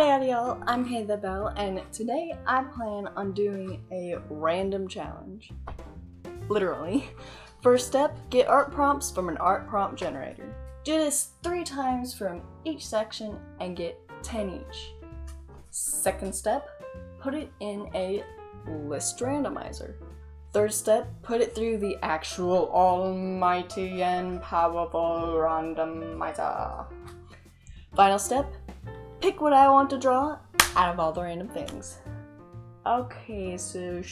Howdy y'all, I'm PaintThatBell, and today I plan on doing a random challenge. Literally. First step, get art prompts from an art prompt generator. Do this 3 times from each section and get 10 each. Second step, put it in a list randomizer. Third step, put it through the actual almighty and powerful randomizer. Final step, pick what I want to draw out of all the random things. Okay, so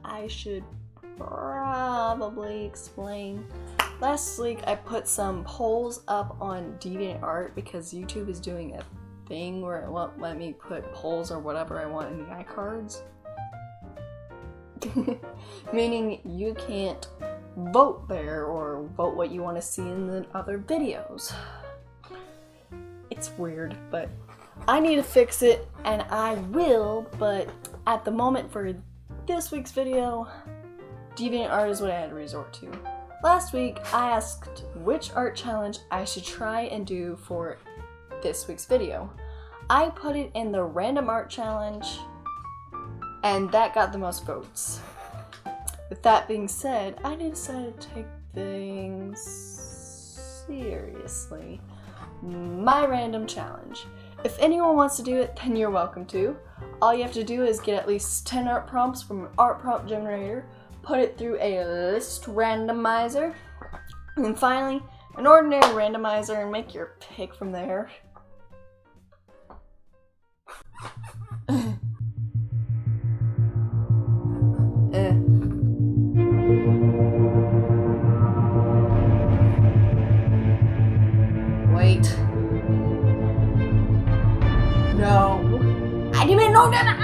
I should probably explain. Last week I put some polls up on DeviantArt because YouTube is doing a thing where it won't let me put polls or whatever I want in the iCards. Meaning you can't vote there or vote what you want to see in the other videos. It's weird, but I need to fix it, and I will, but at the moment for this week's video, DeviantArt is what I had to resort to. Last week, I asked which art challenge I should try and do for this week's video. I put it in the random art challenge, and that got the most votes. With that being said, I decided to take things seriously. My random challenge. If anyone wants to do it, then you're welcome to. All you have to do is get at least 10 art prompts from an art prompt generator, put it through a list randomizer, and then finally, an ordinary randomizer, and make your pick from there. Wait. No. I didn't know that.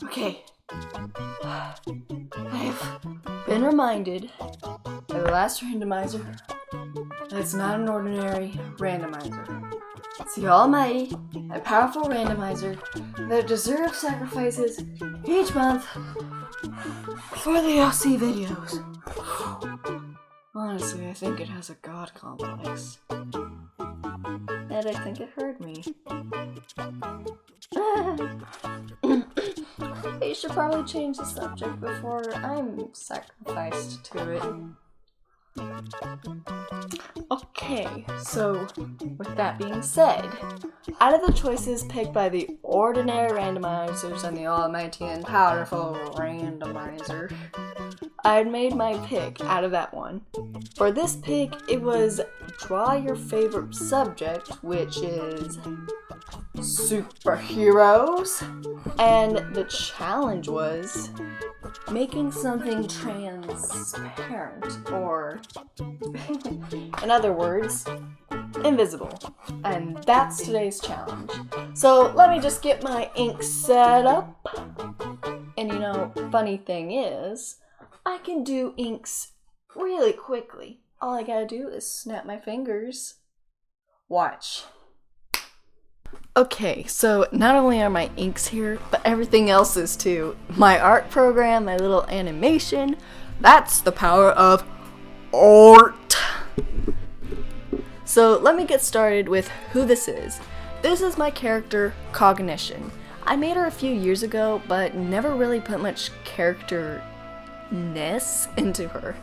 Okay. I've been reminded by the last randomizer that it's not an ordinary randomizer. It's the almighty and powerful randomizer that deserves sacrifices each month for the OC videos. Honestly, I think it has a god complex. And I think it heard me. You should probably change the subject before I'm sacrificed to it. Okay, so with that being said, out of the choices picked by the ordinary randomizers and the almighty and powerful randomizer, I had made my pick out of that one. For this pick, it was draw your favorite subject, which is superheroes, and the challenge was making something transparent, or in other words, invisible. And that's today's challenge. So let me just get my ink set up. And you know, funny thing is, I can do inks really quickly. All I gotta do is snap my fingers. Watch. Okay, so not only are my inks here, but everything else is too. My art program, my little animation, that's the power of art. So let me get started with who this is. This is my character, Cognition. I made her a few years ago, but never really put much characterness into her.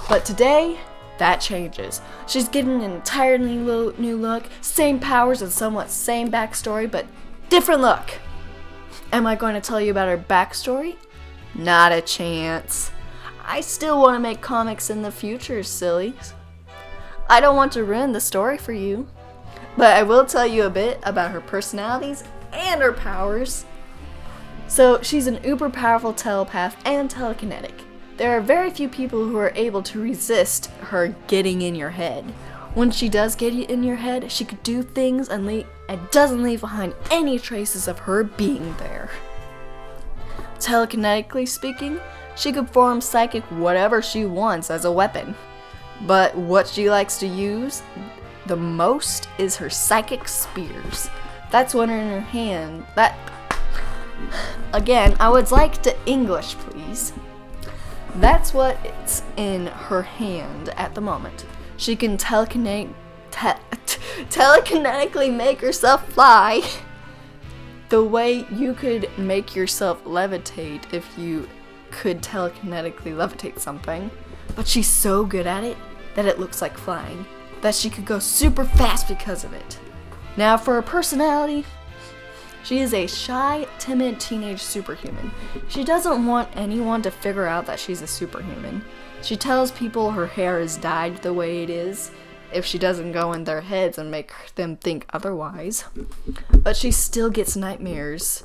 But today, that changes. She's getting an entirely new look, same powers and somewhat same backstory, but different look. Am I going to tell you about her backstory? Not a chance. I still want to make comics in the future, sillies. I don't want to ruin the story for you, but I will tell you a bit about her personalities and her powers. So she's an uber powerful telepath and telekinetic. There are very few people who are able to resist her getting in your head. When she does get in your head, she could do things and doesn't leave behind any traces of her being there. telekinetically speaking, she could form psychic whatever she wants as a weapon. But what she likes to use the most is her psychic spears. That's one in her hand. Again, I would like to English, please. That's what's in her hand at the moment. She can telekinetically make herself fly. The way you could make yourself levitate if you could telekinetically levitate something. But she's so good at it that it looks like flying, that she could go super fast because of it. Now for her personality, she is a shy, timid teenage superhuman. She doesn't want anyone to figure out that she's a superhuman. She tells people her hair is dyed the way it is, if she doesn't go in their heads and make them think otherwise. But she still gets nightmares.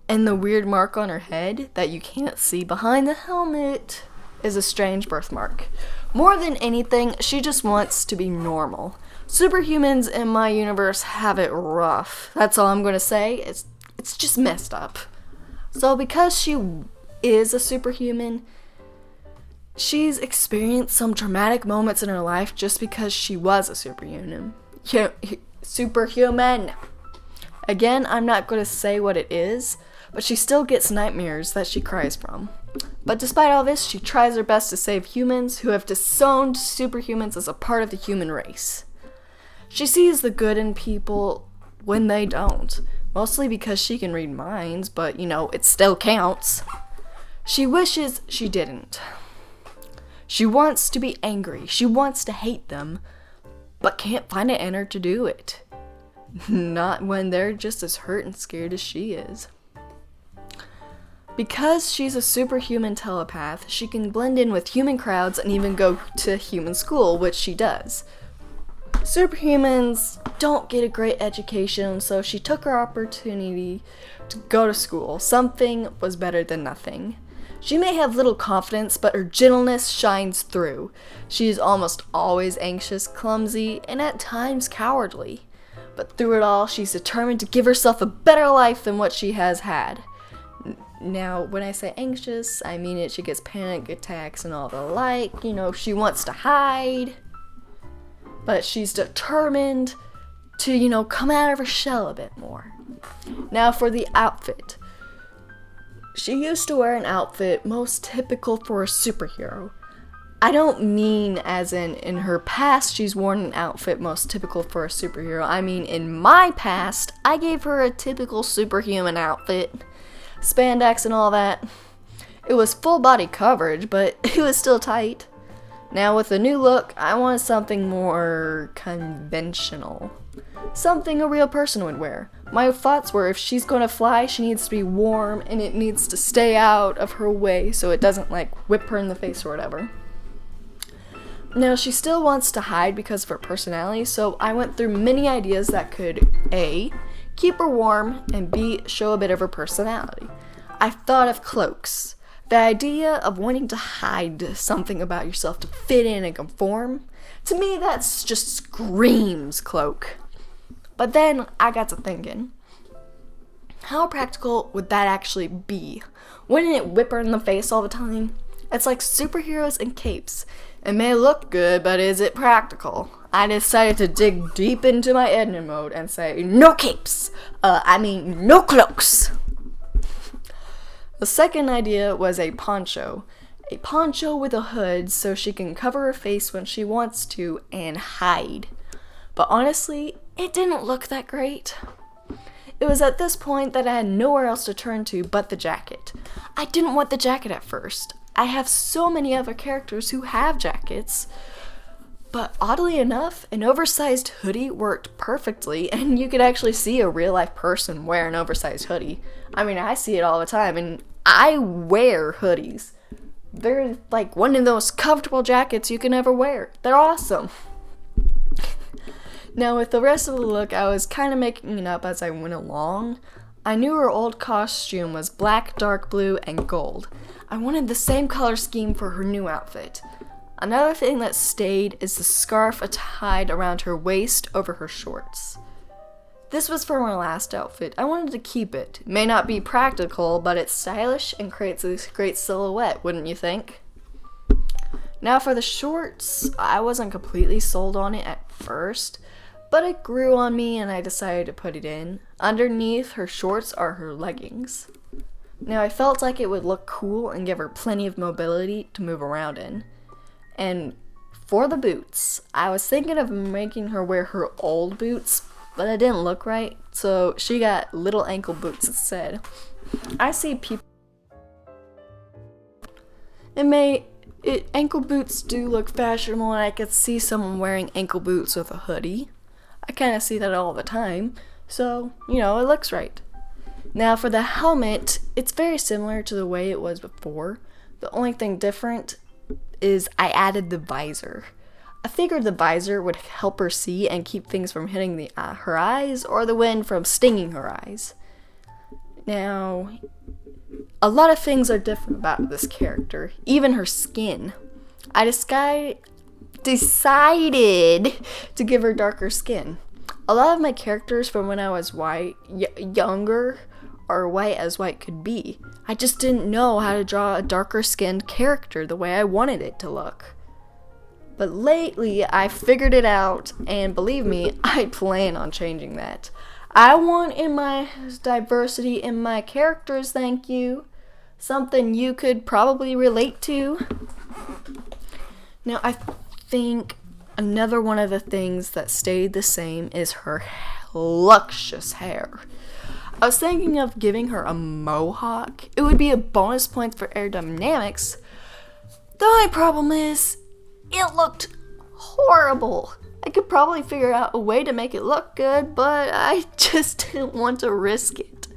And the weird mark on her head that you can't see behind the helmet is a strange birthmark. More than anything, she just wants to be normal. Superhumans in my universe have it rough. That's all I'm gonna say. It's just messed up. So because she is a superhuman, she's experienced some traumatic moments in her life just because she was a superhuman. Superhuman. Again, I'm not gonna say what it is, but she still gets nightmares that she cries from. But despite all this, she tries her best to save humans who have disowned superhumans as a part of the human race. She sees the good in people when they don't, mostly because she can read minds, but it still counts. She wishes she didn't. She wants to be angry, she wants to hate them, but can't find it in her to do it. Not when they're just as hurt and scared as she is. Because she's a superhuman telepath, she can blend in with human crowds and even go to human school, which she does. Superhumans don't get a great education, so she took her opportunity to go to school. Something was better than nothing. She may have little confidence, but her gentleness shines through. She is almost always anxious, clumsy, and at times cowardly. But through it all, she's determined to give herself a better life than what she has had. Now, when I say anxious, I mean she gets panic attacks and all the like. She wants to hide. But she's determined to, come out of her shell a bit more. Now for the outfit. She used to wear an outfit most typical for a superhero. I don't mean as in her past she's worn an outfit most typical for a superhero. I mean in my past, I gave her a typical superhuman outfit. Spandex and all that. It was full body coverage, but it was still tight. Now with the new look, I want something more conventional. Something a real person would wear. My thoughts were if she's gonna fly, she needs to be warm and it needs to stay out of her way so it doesn't whip her in the face or whatever. Now she still wants to hide because of her personality, so I went through many ideas that could A, keep her warm, and B, show a bit of her personality. I thought of cloaks. The idea of wanting to hide something about yourself to fit in and conform, to me that's just screams cloak. But then I got to thinking, how practical would that actually be? Wouldn't it whip her in the face all the time? It's like superheroes and capes. It may look good, but is it practical? I decided to dig deep into my editing mode and say, no capes! No cloaks! The second idea was a poncho. A poncho with a hood so she can cover her face when she wants to and hide. But honestly, it didn't look that great. It was at this point that I had nowhere else to turn to but the jacket. I didn't want the jacket at first. I have so many other characters who have jackets. But oddly enough, an oversized hoodie worked perfectly, and you could actually see a real-life person wear an oversized hoodie. I mean, I see it all the time, and I wear hoodies. They're like one of the most comfortable jackets you can ever wear. They're awesome. Now, with the rest of the look, I was kind of making it up as I went along. I knew her old costume was black, dark blue, and gold. I wanted the same color scheme for her new outfit. Another thing that stayed is the scarf tied around her waist over her shorts. This was from her last outfit. I wanted to keep it. It may not be practical, but it's stylish and creates a great silhouette, wouldn't you think? Now for the shorts, I wasn't completely sold on it at first, but it grew on me and I decided to put it in. Underneath her shorts are her leggings. Now I felt like it would look cool and give her plenty of mobility to move around in. And for the boots, I was thinking of making her wear her old boots, but it didn't look right, so she got little ankle boots instead. I see people... Ankle boots do look fashionable, and I could see someone wearing ankle boots with a hoodie. I kind of see that all the time, so, it looks right. Now for the helmet, it's very similar to the way it was before. The only thing different is I added the visor. I figured the visor would help her see and keep things from hitting her eyes or the wind from stinging her eyes. Now, a lot of things are different about this character, even her skin. I decided to give her darker skin. A lot of my characters from when I was younger are white as white could be. I just didn't know how to draw a darker skinned character the way I wanted it to look. But lately, I figured it out, and believe me, I plan on changing that. I want in my diversity in my characters, thank you. Something you could probably relate to. Now, I think another one of the things that stayed the same is her luscious hair. I was thinking of giving her a mohawk. It would be a bonus point for aerodynamics. The only problem is, it looked horrible. I could probably figure out a way to make it look good, but I just didn't want to risk it.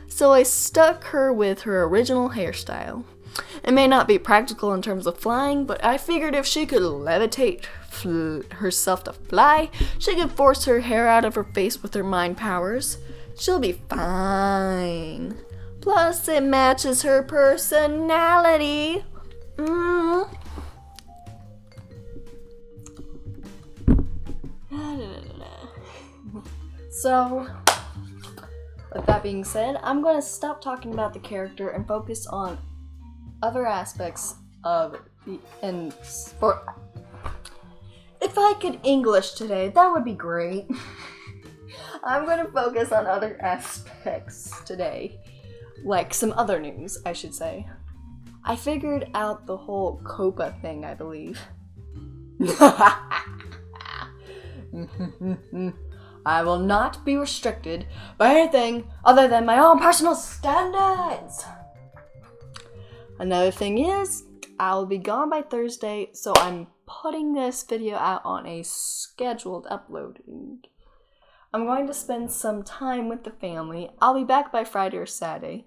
So I stuck her with her original hairstyle. It may not be practical in terms of flying, but I figured if she could levitate herself to fly, she could force her hair out of her face with her mind powers. She'll be fine. Plus, it matches her personality. So, with that being said, I'm going to stop talking about the character and focus on other aspects of the sport. If I could English today, that would be great. I'm going to focus on other aspects today. Like some other news, I should say. I figured out the whole COPA thing, I believe. I will not be restricted by anything other than my own personal standards. Another thing is, I will be gone by Thursday, so I'm putting this video out on a scheduled uploading. I'm going to spend some time with the family. I'll be back by Friday or Saturday,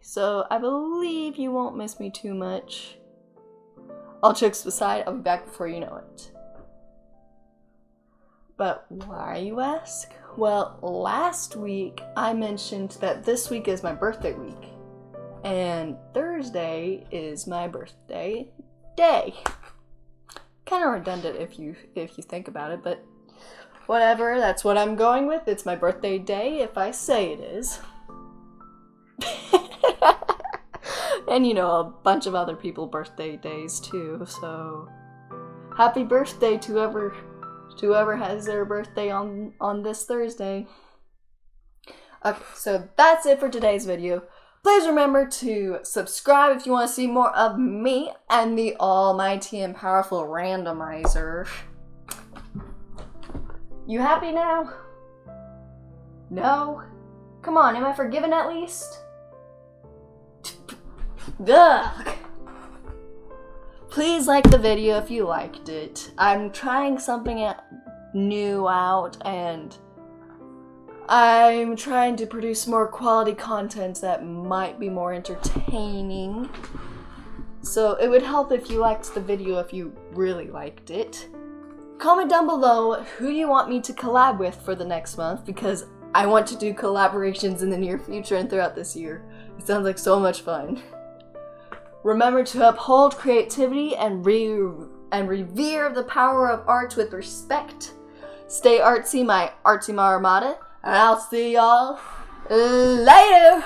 so I believe you won't miss me too much. All jokes aside, I'll be back before you know it. But why, you ask? Well, last week I mentioned that this week is my birthday week, and Thursday is my birthday day. Kind of redundant if you think about it, but whatever, that's what I'm going with. It's my birthday day if I say it is. And a bunch of other people birthday days too, so happy birthday to whoever has their birthday on this Thursday. Okay, so that's it for today's video. Please remember to subscribe if you want to see more of me and the almighty and powerful randomizer. You happy now? No? Come on, am I forgiven at least? Ugh. Please like the video if you liked it. I'm trying something new out, and I'm trying to produce more quality content that might be more entertaining. So it would help if you liked the video if you really liked it. Comment down below who you want me to collab with for the next month, because I want to do collaborations in the near future and throughout this year. It sounds like so much fun. Remember to uphold creativity and revere the power of art with respect. Stay artsy, my artsy marmota, and I'll see y'all later!